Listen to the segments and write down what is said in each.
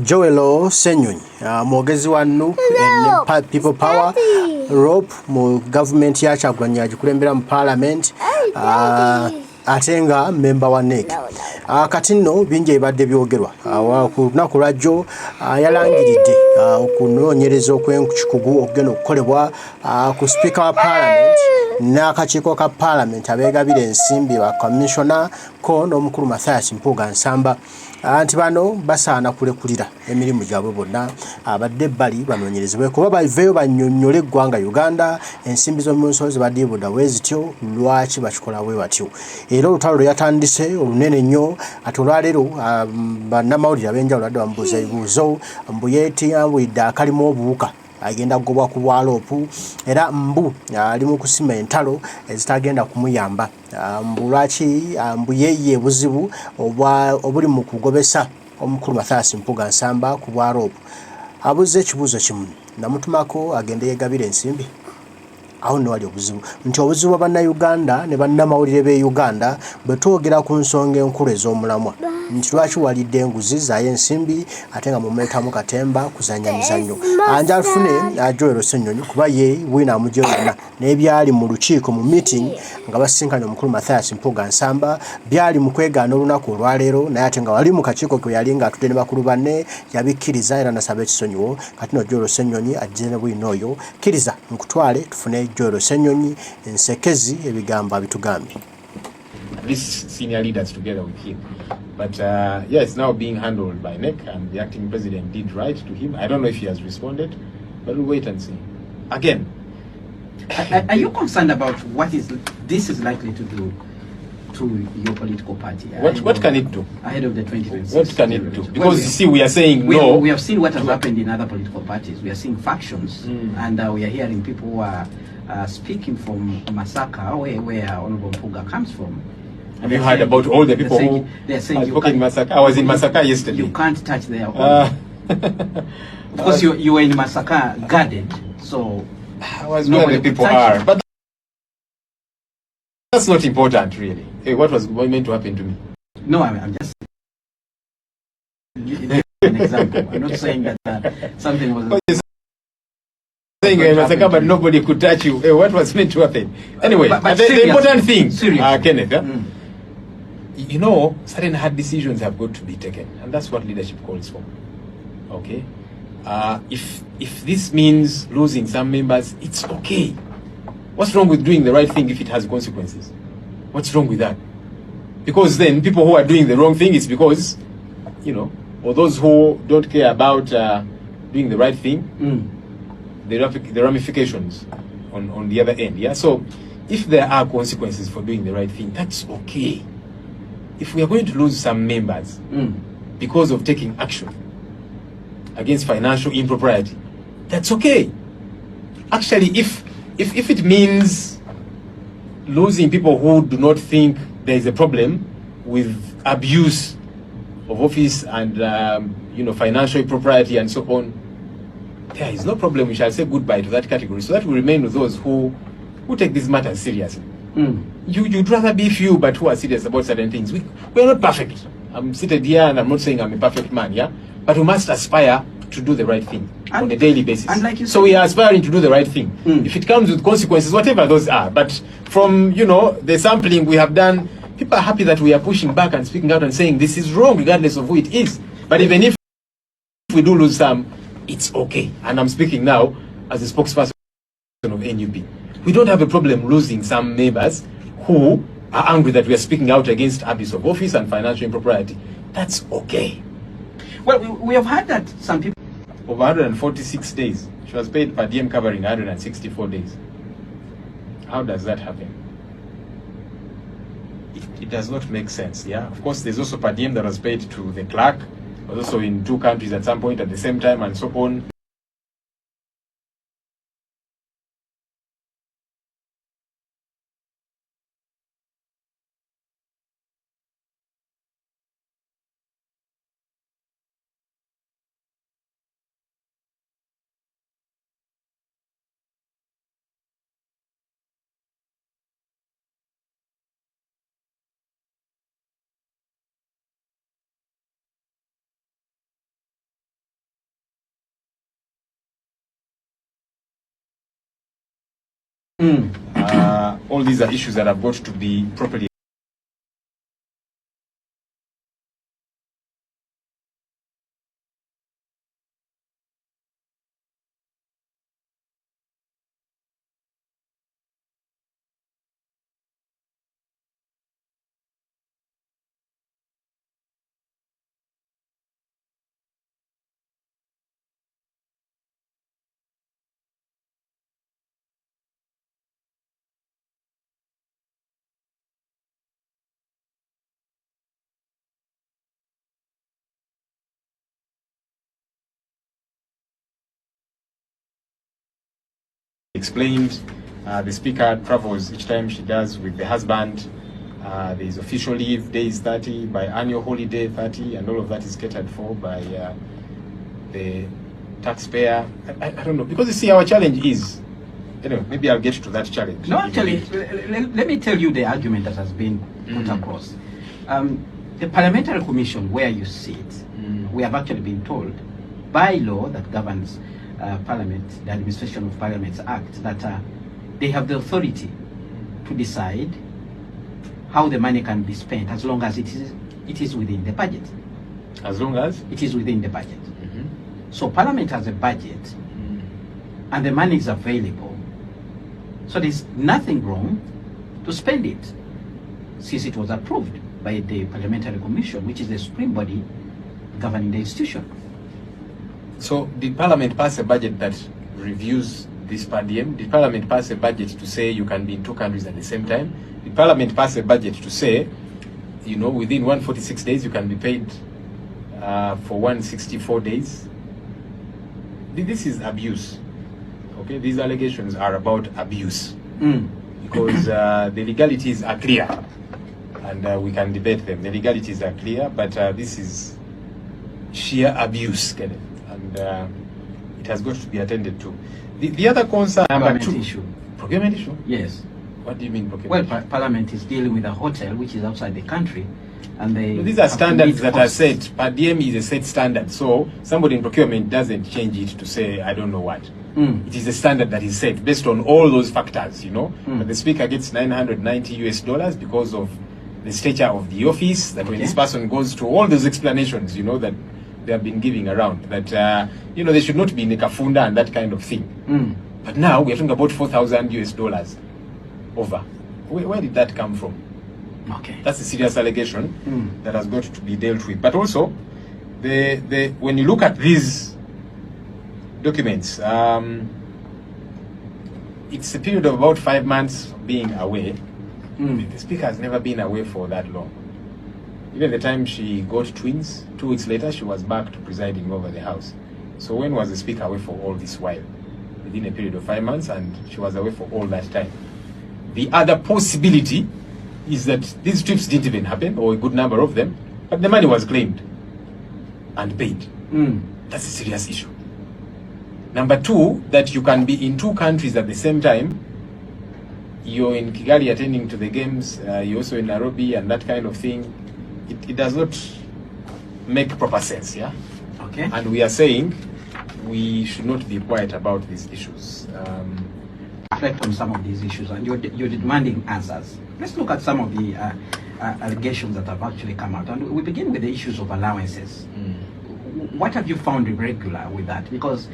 Joelo Ssenyonyi mwogezi wa NUP People Power Lop mu government ya Kyagulanyi agikulembera mu Parliament ate nga member wa NEC. Kati nno bingi ebadde byogerwa ku lunaku lwajjo yalangiridde okunoonyereza okw'ekikugu okugenda okukolebwa ku Speaker wa Parliament n'akakiiko ka Parliament abeegabira ensimbi ba Commissioner ko n'omukulu Mathias Mpuuga Nsamba anti bano basaana kulekulira emirimu gyabwe bonna abadde ebbali banoonyerezebwe kuba baveeyo bannyonnyole eggwanga Uganda ensimbi z'omu nsolo ze badiibudda bwe zityo lwaki bakikola bwe batyo. Era olutalo lwe yatandise olunene nnyo ate olwaleero bannamawulire ab'enjawulo badde bamubuuza ebibuuzo mbu yeetiyambulidde akalimu obuwuka agenda kugobwa ku bwa Lop era mbu ali mu kusima entalo ezitagenda kumuyamba mbu lwaki mbu yeeye buzibu obuli mu kugobesa omukulu Mathias Mpuuga Nsamba ku bwa Lop. Abuze ekibuuzo kimu namutumako agende yeegabira ensimbi awo nno wali obuzibu nti obuzibu bwa bannayuganda ne bannamawulire b'e Uganda bwe twogera ku nsonga enkulu ez'omulamwa nti lwaki walidde enguzi zaayo ensimbi ate nga mumuleetamu katemba kuzannya mizannyo. Anja afune Joelo Ssenyonyi kuba ye wina amugye yonna n'ebyali mu lukiiko mu meeting nga basisinkanye omukulu Mathias Mpuuga Nsamba byali mu kwegaana olunaku olwaleero naye ate nga wali mu kakiiko ke yali nga atudde ne bakulu banne yabikkiriza era nasaba ekisonyiwo kati no Joelo Ssenyonyi ajje ne bwino oyo kkiriza nkutwale tufune Joelo Ssenyonyi ensekezi ebigambo abitugambye. These senior leaders together with him. But yeah, it's now being handled by NEC, and the acting president did write to him. I don't know if he has responded, but we'll wait and see. Again, are you concerned about what this is likely to do to your political party? What can it do? Ahead of the 2026? What can it do? Because you see, we are saying no. We have seen what has happened in other political parties. We are seeing factions, and we are hearing people who are speaking from Masaka, where Honorable Mpuuga comes from. Have you heard about all the people who they're saying spoke in Masaka? I was in Masaka yesterday. You can't touch their own. Of course, you were in Masaka guarded, so I was where the people are. But that's not important, really. Hey, what was meant to happen to me? No, I'm just giving an example. I'm not saying that something was. Saying Masaka, but nobody could touch you. Hey, what was meant to happen? Anyway, but the important thing, Kenneth. You know, certain hard decisions have got to be taken, and that's what leadership calls for. Okay, if this means losing some members, it's okay. What's wrong with doing the right thing if it has consequences? What's wrong with that? Because then people who are doing the wrong thing is because, you know, or those who don't care about doing the right thing, the ramifications on the other end. Yeah. So, if there are consequences for doing the right thing, that's okay. If we are going to lose some members because of taking action against financial impropriety, that's okay. Actually, if it means losing people who do not think there is a problem with abuse of office and you know, financial impropriety and so on, there is no problem. We shall say goodbye to that category. So that will remain with those who take these matters seriously. You'd rather be few, but who are serious about certain things. We're not perfect. I'm seated here and I'm not saying I'm a perfect man, yeah? But we must aspire to do the right thing on a daily basis. And like you so we are aspiring to do the right thing. If it comes with consequences, whatever those are. But from, you know, the sampling we have done, people are happy that we are pushing back and speaking out and saying this is wrong regardless of who it is. But even if we do lose some, it's okay. And I'm speaking now as a spokesperson of NUP. We don't have a problem losing some neighbors who are angry that we are speaking out against abuse of office and financial impropriety. That's okay. Well, we have heard that some people... Over 146 days. She was paid per diem covering 164 days. How does that happen? It does not make sense, yeah? Of course, there's also per diem that was paid to the clerk, but also in 2 countries at some point at the same time and so on. All these are issues that have got to be properly explained. The speaker travels each time she does with the husband. There's official leave, days 30, by annual holiday 30, and all of that is catered for by the taxpayer. I don't know, because you see, our challenge is, anyway, maybe I'll get to that challenge. No, actually, let me tell you the argument that has been put across. The Parliamentary Commission, where you sit, we have actually been told by law that governs Parliament, the Administration of Parliaments Act, that they have the authority to decide how the money can be spent as long as it is within the budget. As long as? It is within the budget. So Parliament has a budget and the money is available. So there's nothing wrong to spend it since it was approved by the Parliamentary Commission, which is the supreme body governing the institution. So did Parliament pass a budget that reviews this per diem? Did Parliament pass a budget to say you can be in two countries at the same time? Did Parliament pass a budget to say, you know, within 146 days you can be paid for 164 days? This is abuse. Okay, these allegations are about abuse because the legalities are clear, and we can debate them. The legalities are clear, but this is sheer abuse, Kenneth, and it has got to be attended to. The other concern, Procurement issue. Procurement issue? Yes. What do you mean procurement? Well, Parliament is dealing with a hotel which is outside the country, and they. These are standards that are set. Per diem is a set standard, so somebody in procurement doesn't change it to say I don't know what. It is a standard that is set based on all those factors, you know. But the speaker gets $990 because of the stature of the office. That when this person goes through all those explanations, you know, that they have been giving around, that you know, they should not be in a kafunda and that kind of thing. But now we are talking about $4,000 over. Where did that come from? Okay, that's a serious allegation that has got to be dealt with. But also, when you look at these documents, it's a period of about 5 months being away. The speaker has never been away for that long. Even the time she got twins, 2 weeks later, she was back to presiding over the house. So when was the speaker away for all this while? Within a period of 5 months, and she was away for all that time. The other possibility is that these trips didn't even happen, or a good number of them, but the money was claimed and paid. That's a serious issue. Number two, that you can be in two countries at the same time. You're in Kigali attending to the games, you're also in Nairobi and that kind of thing. It does not make proper sense, yeah? Okay. And we are saying we should not be quiet about these issues. Reflect on some of these issues, and you're demanding answers. Let's look at some of the allegations that have actually come out, and we begin with the issues of allowances. What have you found irregular with that? Because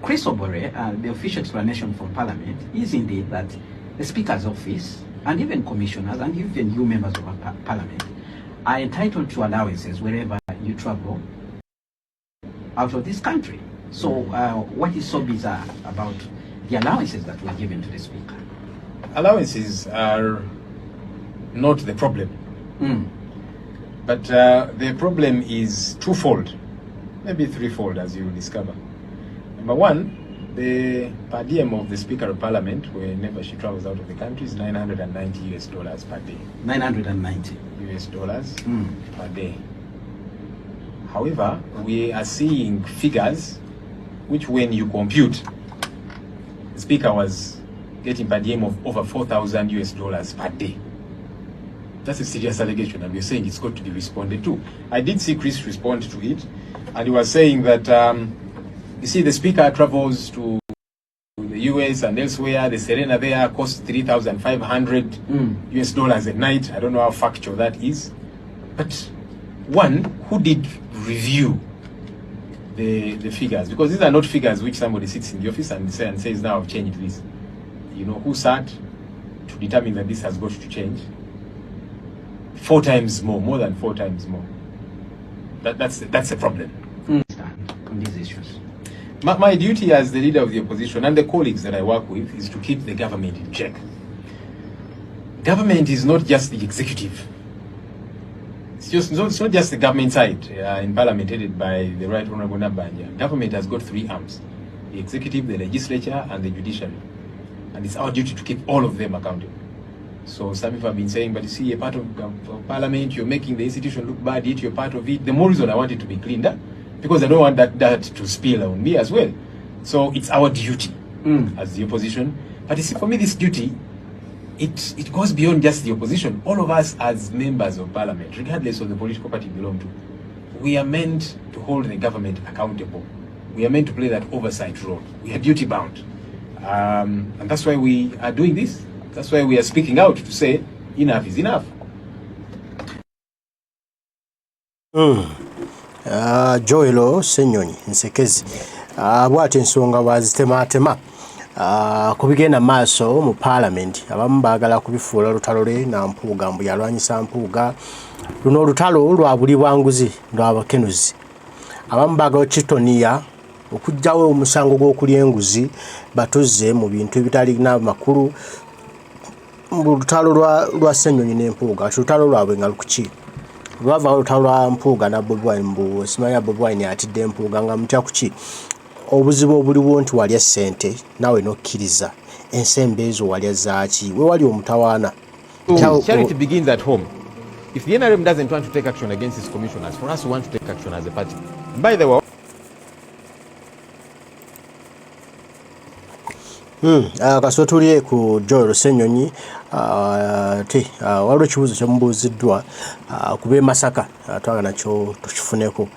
Chris Obore, the official explanation from Parliament is indeed that the Speaker's office and even commissioners and even you members of Parliament are entitled to allowances wherever you travel out of this country. So what is so bizarre about the allowances that were given to the Speaker? Allowances are not the problem. But the problem is twofold, maybe threefold, as you will discover. Number one, the per diem of the Speaker of Parliament, whenever she travels out of the country, is $990 per day. 990 US dollars per day. However, we are seeing figures which, when you compute, the Speaker was getting per diem of over $4,000 per day. That's a serious allegation, and we're saying it's got to be responded to. I did see Chris respond to it, and he was saying that, you see, the Speaker travels to the US and elsewhere, the Serena there costs $3,500 US dollars a night. I don't know how factual that is. But one, who did review the figures? Because these are not figures which somebody sits in the office and says, now I've changed this. You know, who sat to determine that this has got to change? 4 times more than 4 times more. That's a problem. On these issues. My duty as the leader of the opposition and the colleagues that I work with is to keep the government in check. Government is not just the executive. It's not just the government side in Parliament headed by the Right Honourable Nabanja. Government has got 3 arms: the executive, the legislature, and the judiciary. And it's our duty to keep all of them accountable. So some people have been saying, but you see, you're part of Parliament, you're making the institution look bad, yet you're part of it. The more reason I want it to be cleaned up, because I don't want that to spill on me as well. So it's our duty as the opposition. But you see, for me, this duty, it goes beyond just the opposition. All of us as members of Parliament, regardless of the political party we belong to, we are meant to hold the government accountable. We are meant to play that oversight role. We are duty bound. And that's why we are doing this. That's why we are speaking out to say enough is enough. Joelo Ssenyonyi nsekezi bw'ati ensonga bwazitematema ku bigenda maaso mu Parliament. Abamu baagala kubifuula lutalo lwe na Mpuuga, mbu yalwanyisa Mpuuga. Luno olutalo lwa buli bwanguzi lw'abakenuzi. Abamu baagala kitoniya okujjawo omusango gw'okulya enguzi batuze mu bintu ebitalina makulu. Mu lutalo lwa Ssenyonyi ne Mpuuga, lutalo lwabwe nga lukuki lwava olutalo lwa Mpuuga na Bobi Wine, mbu simanya Bobi Wine atidde Mpuuga nga mutya kuki obuzibu obuliwo nti walya ssente nawe nokkiriza ensembe ezo walya zaaki we wali omutawaana. Charity begins at home. If the NRM doesn't want to take action against its commissioners, for us we want to take action as a party. By the way, kasooka tuliye ku Joel Ssenyonyi waliwo ekibuuzo kyemubuuziddwa ku b'e Masaka twagala nakyo tukifuneko.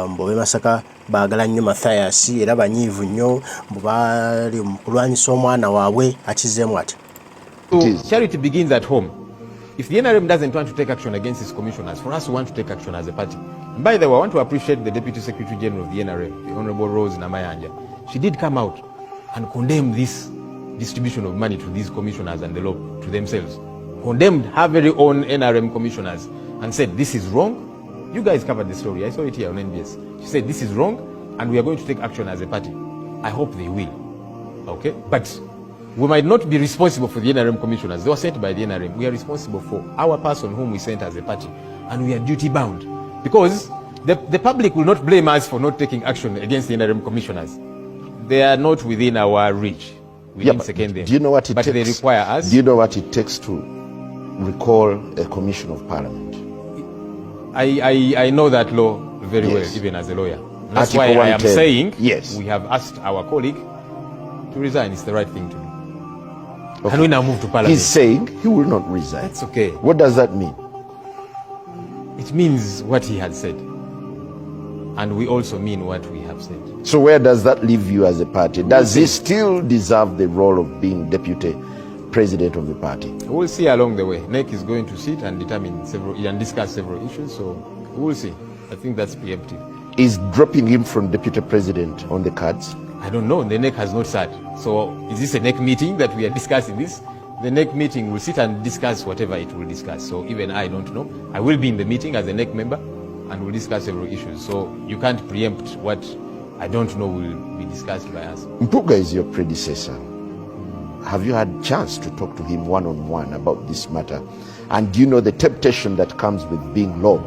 Mbu b'e Masaka baagala nnyo Mathias era banyiivu nnyo mbu bali mu kulwanyisa omwana waabwe akizeemu ati. Charity begins at home. If the NRM doesn't want to take action against its commissioners, for us we want to take action as a party. By the way, I want to appreciate the Deputy Secretary General of the NRM, the Honourable Rose Namayanja. She did come out and condemned this distribution of money to these commissioners and the law to themselves. Condemned her very own NRM commissioners and said, this is wrong. You guys covered the story. I saw it here on NBS. She said, this is wrong and we are going to take action as a party. I hope they will. Okay? But we might not be responsible for the NRM commissioners. They were sent by the NRM. We are responsible for our person whom we sent as a party. And we are duty bound. Because the public will not blame us for not taking action against the NRM commissioners. They are not within our reach. We didn't second them. Do you know what it but takes? They require us. Do you know what it takes to recall a commission of Parliament? I know that law very well, even as a lawyer. That's why I am saying we have asked our colleague to resign. It's the right thing to do. Okay. And we now move to Parliament. He's saying he will not resign. That's okay. What does that mean? It means what he had said. And we also mean what we have said. So where does that leave you as a party? Does he still deserve the role of being deputy president of the party? We'll see along the way. NEC is going to sit and determine and discuss several issues, so we'll see. I think that's preemptive. Is dropping him from deputy president on the cards? I don't know. The NEC has not sat. So is this a NEC meeting that we are discussing this? The NEC meeting will sit and discuss whatever it will discuss. So even I don't know. I will be in the meeting as a NEC member and we'll discuss several issues. So you can't preempt what I don't know will be discussed by us. Mpuuga is your predecessor. Have you had a chance to talk to him one-on-one about this matter? And do you know the temptation that comes with being Lop?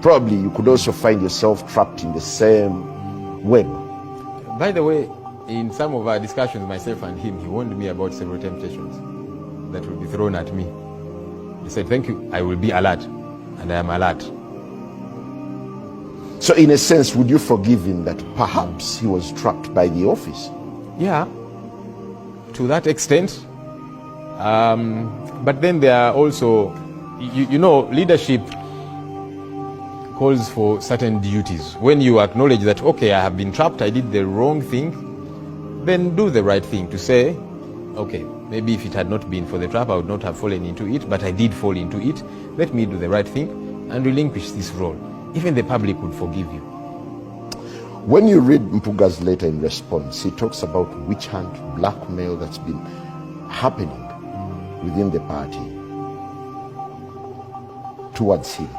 Probably you could also find yourself trapped in the same web. By the way, in some of our discussions, myself and him, he warned me about several temptations that will be thrown at me. He said, thank you, I will be alert. And I am alert. So in a sense, would you forgive him that perhaps he was trapped by the office? Yeah, to that extent. But then there are also, you know, leadership calls for certain duties. When you acknowledge that, okay, I have been trapped, I did the wrong thing, then do the right thing to say, okay, maybe if it had not been for the trap, I would not have fallen into it, but I did fall into it. Let me do the right thing and relinquish this role. Even the public would forgive you. When you read Mpuuga's letter in response, he talks about witch hunt, blackmail that's been happening within the party towards him.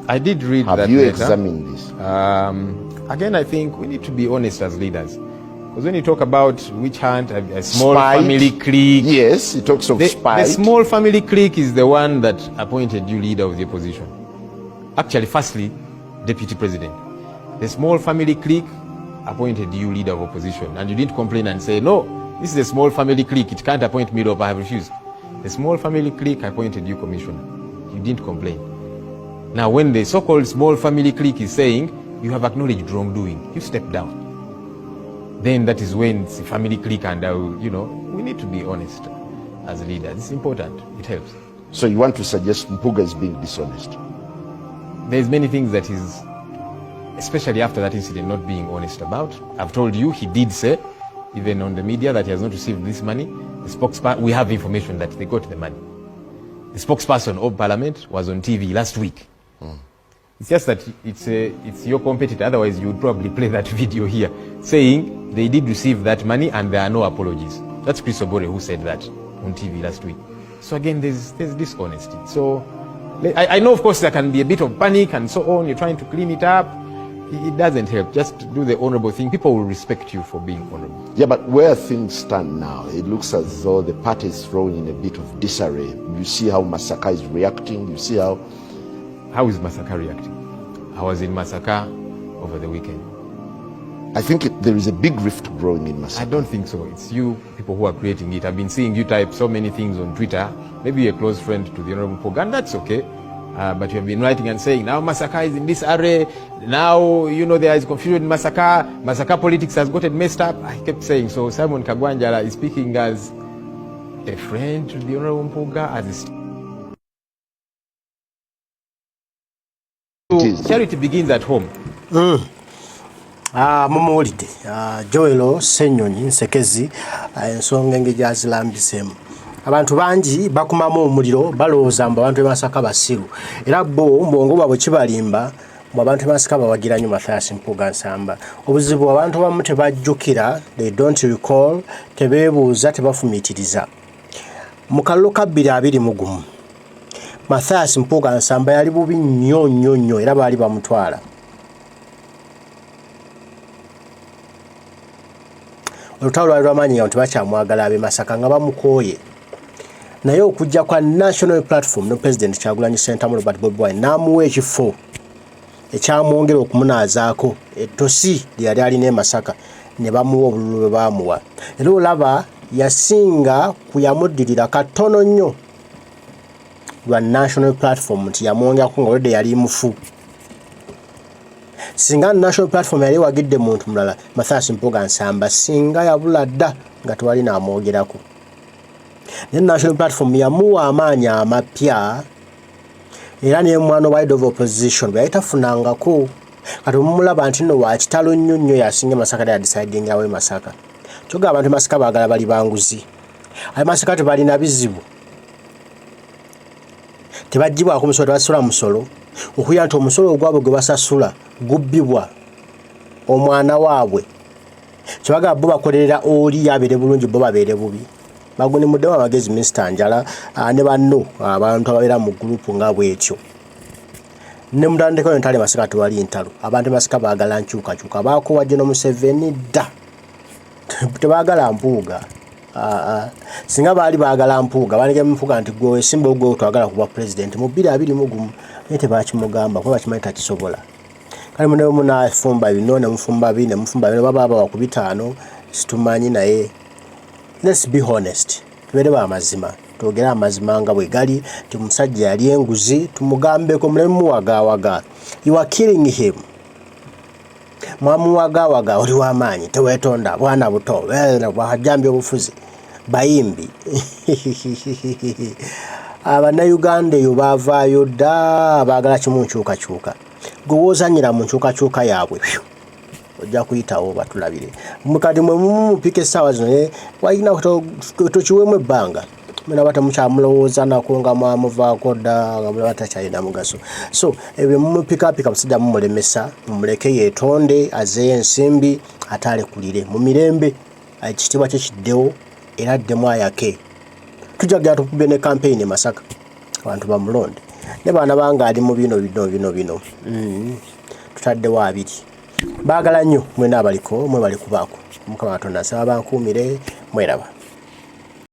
I did read that. Have you letter. examined this? Again, I think we need to be honest as leaders. Because when you talk about witch hunt, a small Spite. family clique. Yes, he talks of spite. The small family clique is the one that appointed you leader of the opposition. Actually, firstly, deputy president. The small family clique appointed you leader of opposition. And you didn't complain and say, no, this is a small family clique. It can't appoint me, I have refused. The small family clique appointed you commissioner. You didn't complain. Now, when the so-called small family clique is saying, you have acknowledged wrongdoing, you step down. Then that is when it's a family clique and, we need to be honest as leaders. It's important. It helps. So you want to suggest Mpuuga is being dishonest? There's many things that is, especially after that incident, not being honest about. I've told you, he did say, even on the media, that he has not received this money. The spokesperson, we have information that they got the money. The spokesperson of Parliament was on TV last week. It's just that it's your competitor. Otherwise, you would probably play that video here saying they did receive that money and there are no apologies. That's Chris Obore who said that on TV last week. So again, there's dishonesty. So I know, of course, there can be a bit of panic and so on. You're trying to clean it up. It doesn't help. Just do the honorable thing. People will respect you for being honorable. Yeah, but where things stand now, it looks as though the party is thrown in a bit of disarray. You see how Masaka is reacting. You see how... How is Masaka reacting? I was in Masaka over the weekend. I think there is a big rift growing in Masaka. I don't think so. It's you people who are creating it. I've been seeing you type so many things on Twitter. Maybe you're a close friend to the Honorable Mpuuga, and that's okay. But you have been writing and saying, now Masaka is in this array. Now, there is confusion in Masaka. Masaka politics has gotten messed up. I kept saying, so Simon Kagwanjala is speaking as a friend to the Honorable Mpuuga, as a charity begins at home. Mumuwulidde Joel Ssenyonyi Nsekezi ensonga engeri azilambisemu. Abantu bangi bakumamu omuliro balowooza mbu abantu Masaka basiru. Era bo mbongo bwabwe kibalimba mbu abantu Masaka bawagira nnyo Mathias Mpuuga Nsamba. Obuzibu abantu bamu tebajjukira, they don't recall, tebeebuuza, tebafumiitiriza. Mu kalulu ka 2021 Mathias Mpuuga Nsamba yali bubi nnyo era baali bamutwala. Olutalo lwali lwamanyi nga tebakyamwagala ab'e Masaka nga bamukooye. Naye okujja kwa National Platform no President Kyagulanyi Ssentamu Robert Bobi Wine n'amuwa ekifo ekyamwongera okumunaazaako ettosi lye yali alina e Masaka ne bamuwa obululu bwe baamuwa. Era olaba yasinga kuyamuddirira katono nnyo lwa National Platform nti yamwongerako nga olwedde yali mufu. Singa National Platform yali wagidde muntu mulala Mathias Mpuuga Nsamba singa yabula dda nga tewali n'amwogerako. Naye National Platform yamuwa amaanyi amapya era ne mwana wa Head of Opposition bwe yali tafunangako. Kati mumulaba nti nno wa kitalo nnyo yasinga Masaka ya deciding awe Masaka. Kyoga abantu Masaka baagala bali banguzi. Abe Masaka tebalina bizibu. Tebagibwako musolo, tebasasula musolo. Okuya nti omusolo ogwabwe gwe basasula gubbibwa omwana waabwe. Kyebagala bo bakolerera oli yabeere bulungi bo babeere bubi. Baguni muddemu amagezi Mr. Njala ne banno abantu ababeera mu gurupu nga bwetyo. Ne mutandikako ntale Masaka tewali ntalo. Abantu Masaka baagala nkyukakyuka. Baakowa General Museveni dda. Tebaagala Mpuuga. Singa baali baagala Mpuuga banege Mpuuga nti gwe weesimba ogwe otwagala kuba president mu 2021 naye tebakimugamba kuba bakimanyi takisobola. Kale munewe munafumba bino ne mufumba bino baba wa ku 5 situmanyi naye. Let's be honest. Tubeere ba amazima. Twogera amazima nga bwe gali ti musajja yali enguzi tumugambeko mulemu wagawaga. You are killing him. Mwamuwagawaga oli w'amaanyi teweetonda bwana buto bwajambye obufuzi bayimbi. Abannayuganda eyo baavaayo dda baagala kimu nkyukakyuka. Gwe woozanyira mu nkyukakyuka yaabwe ojja kuyitawo batulabire mukati mwe mumupika essaawa zino walina tokiweemu ebbanga muna batamukyamulowooza nako nga mwamuvaako dda nga mulaba takyalina mugaso so ebyo mumupikaapika musajja mumulemesa mumuleke yeetonde azeeyo ensimbi ate alekulire mu mirembe ekitiibwa kye kiddewo era addemu ayake tujja kugenda tukubye ne kampeyini Masaka abantu bamulonde ne baana bange ali mu bino tutaddewo 2 baagala nnyo mwena abaliko mwe bali kubaako Mukama Katonda asaba bankuumire mweraba